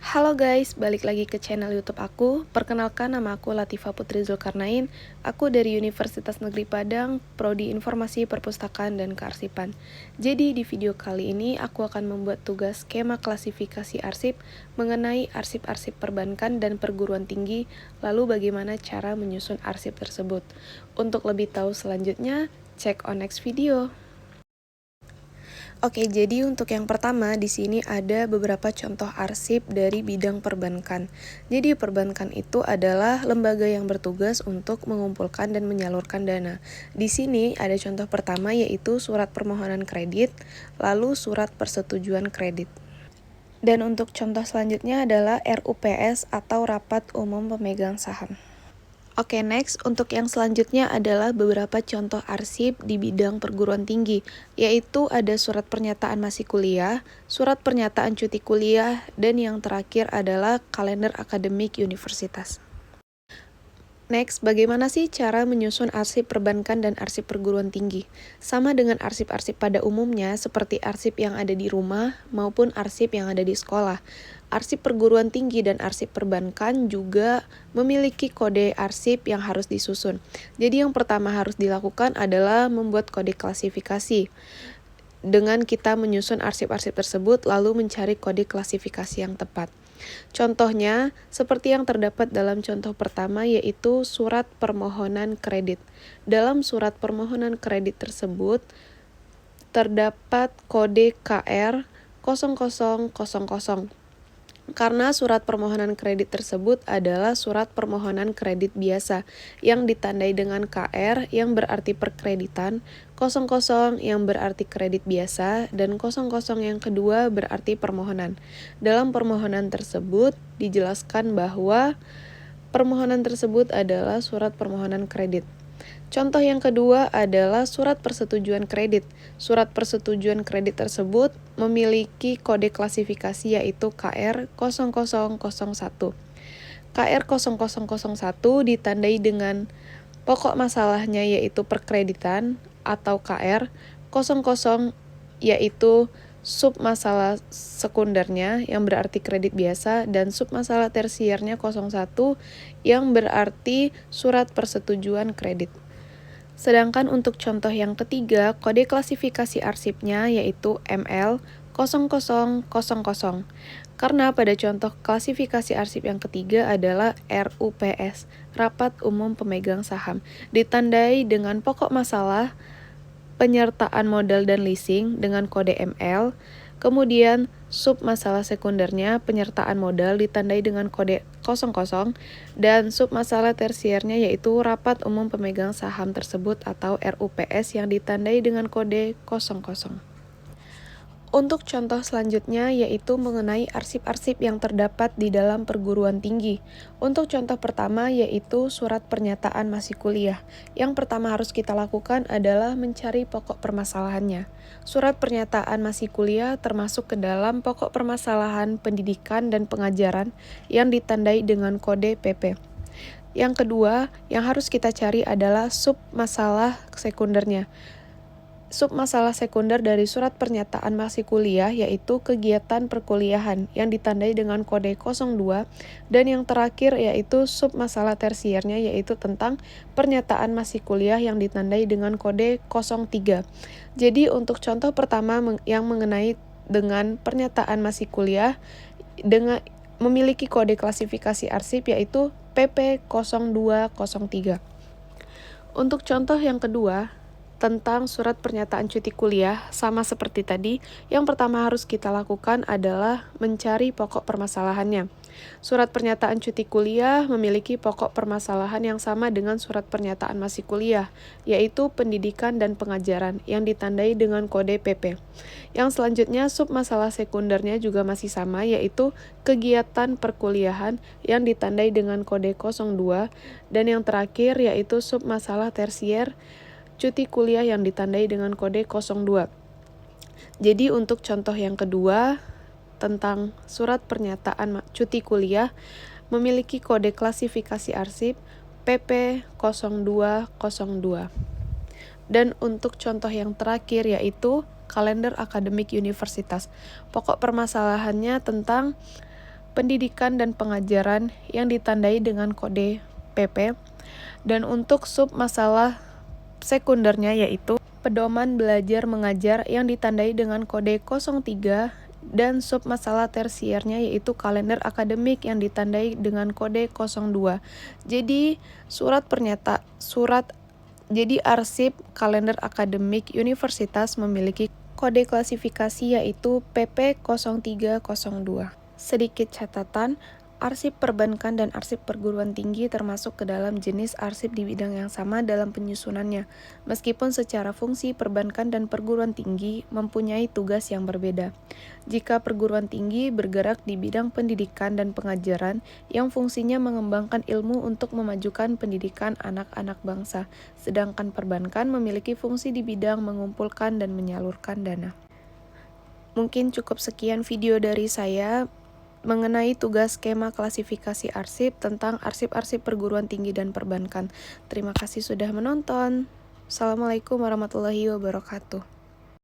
Halo guys, balik lagi ke channel YouTube aku. Perkenalkan, nama aku Latifah Putri Zulkarnain. Aku dari Universitas Negeri Padang, Prodi Informasi Perpustakaan dan Kearsipan. Jadi di video kali ini aku akan membuat tugas skema klasifikasi arsip mengenai arsip-arsip perbankan dan perguruan tinggi, lalu bagaimana cara menyusun arsip tersebut. Untuk lebih tahu selanjutnya, check on next video. Oke, jadi untuk yang pertama di sini ada beberapa contoh arsip dari bidang perbankan. Jadi perbankan itu adalah lembaga yang bertugas untuk mengumpulkan dan menyalurkan dana. Di sini ada contoh pertama yaitu surat permohonan kredit, lalu surat persetujuan kredit. Dan untuk contoh selanjutnya adalah RUPS atau Rapat Umum Pemegang Saham. Oke, next, untuk yang selanjutnya adalah beberapa contoh arsip di bidang perguruan tinggi, yaitu ada surat pernyataan masih kuliah, surat pernyataan cuti kuliah, dan yang terakhir adalah kalender akademik universitas. Next, bagaimana sih cara menyusun arsip perbankan dan arsip perguruan tinggi? Sama dengan arsip-arsip pada umumnya, seperti arsip yang ada di rumah maupun arsip yang ada di sekolah. Arsip perguruan tinggi dan arsip perbankan juga memiliki kode arsip yang harus disusun. Jadi yang pertama harus dilakukan adalah membuat kode klasifikasi. Dengan kita menyusun arsip-arsip tersebut, lalu mencari kode klasifikasi yang tepat. Contohnya, seperti yang terdapat dalam contoh pertama yaitu surat permohonan kredit. Dalam surat permohonan kredit tersebut, terdapat kode KR 0000. Karena surat permohonan kredit tersebut adalah surat permohonan kredit biasa yang ditandai dengan KR yang berarti perkreditan, 00 yang berarti kredit biasa, dan 00 yang kedua berarti permohonan. Dalam permohonan tersebut dijelaskan bahwa permohonan tersebut adalah surat permohonan kredit. Contoh yang kedua adalah surat persetujuan kredit. Surat persetujuan kredit tersebut memiliki kode klasifikasi yaitu KR 0001. KR 0001 ditandai dengan pokok masalahnya yaitu perkreditan atau KR 00 yaitu submasalah sekundernya yang berarti kredit biasa dan submasalah tersiernya 01 yang berarti surat persetujuan kredit. Sedangkan untuk contoh yang ketiga, kode klasifikasi arsipnya yaitu ML 0000. Karena pada contoh klasifikasi arsip yang ketiga adalah RUPS, Rapat Umum Pemegang Saham, ditandai dengan pokok masalah, penyertaan modal dan leasing dengan kode ML, kemudian sub masalah sekundernya penyertaan modal ditandai dengan kode 00 dan sub masalah tersiernya yaitu Rapat Umum Pemegang Saham tersebut atau RUPS yang ditandai dengan kode 00. Untuk contoh selanjutnya yaitu mengenai arsip-arsip yang terdapat di dalam perguruan tinggi. Untuk contoh pertama yaitu surat pernyataan masih kuliah. Yang pertama harus kita lakukan adalah mencari pokok permasalahannya. Surat pernyataan masih kuliah termasuk ke dalam pokok permasalahan pendidikan dan pengajaran yang ditandai dengan kode PP. Yang kedua yang harus kita cari adalah sub masalah sekundernya. Submasalah sekunder dari surat pernyataan masih kuliah yaitu kegiatan perkuliahan yang ditandai dengan kode 02 dan yang terakhir yaitu submasalah tersiernya yaitu tentang pernyataan masih kuliah yang ditandai dengan kode 03. Jadi untuk contoh pertama yang mengenai dengan pernyataan masih kuliah dengan memiliki kode klasifikasi arsip yaitu PP 0203. Untuk contoh yang kedua tentang surat pernyataan cuti kuliah, sama seperti tadi, yang pertama harus kita lakukan adalah mencari pokok permasalahannya. Surat pernyataan cuti kuliah memiliki pokok permasalahan yang sama dengan surat pernyataan masih kuliah, yaitu pendidikan dan pengajaran yang ditandai dengan kode PP. Yang selanjutnya, submasalah sekundernya juga masih sama, yaitu kegiatan perkuliahan yang ditandai dengan kode 02, dan yang terakhir yaitu submasalah tersier cuti kuliah yang ditandai dengan kode 02. Jadi untuk contoh yang kedua tentang surat pernyataan cuti kuliah memiliki kode klasifikasi arsip PP 0202. Dan untuk contoh yang terakhir yaitu kalender akademik universitas. Pokok permasalahannya tentang pendidikan dan pengajaran yang ditandai dengan kode PP. Dan untuk sub masalah sekundernya yaitu pedoman belajar mengajar yang ditandai dengan kode 03 dan sub masalah tersiernya yaitu kalender akademik yang ditandai dengan kode 02. Jadi arsip kalender akademik universitas memiliki kode klasifikasi yaitu PP 0302. Sedikit catatan, arsip perbankan dan arsip perguruan tinggi termasuk ke dalam jenis arsip di bidang yang sama dalam penyusunannya, meskipun secara fungsi perbankan dan perguruan tinggi mempunyai tugas yang berbeda. Jika perguruan tinggi bergerak di bidang pendidikan dan pengajaran yang fungsinya mengembangkan ilmu untuk memajukan pendidikan anak-anak bangsa, sedangkan perbankan memiliki fungsi di bidang mengumpulkan dan menyalurkan dana. Mungkin cukup sekian video dari saya mengenai tugas skema klasifikasi arsip tentang arsip-arsip perguruan tinggi dan perbankan. Terima kasih sudah menonton. Assalamualaikum warahmatullahi wabarakatuh.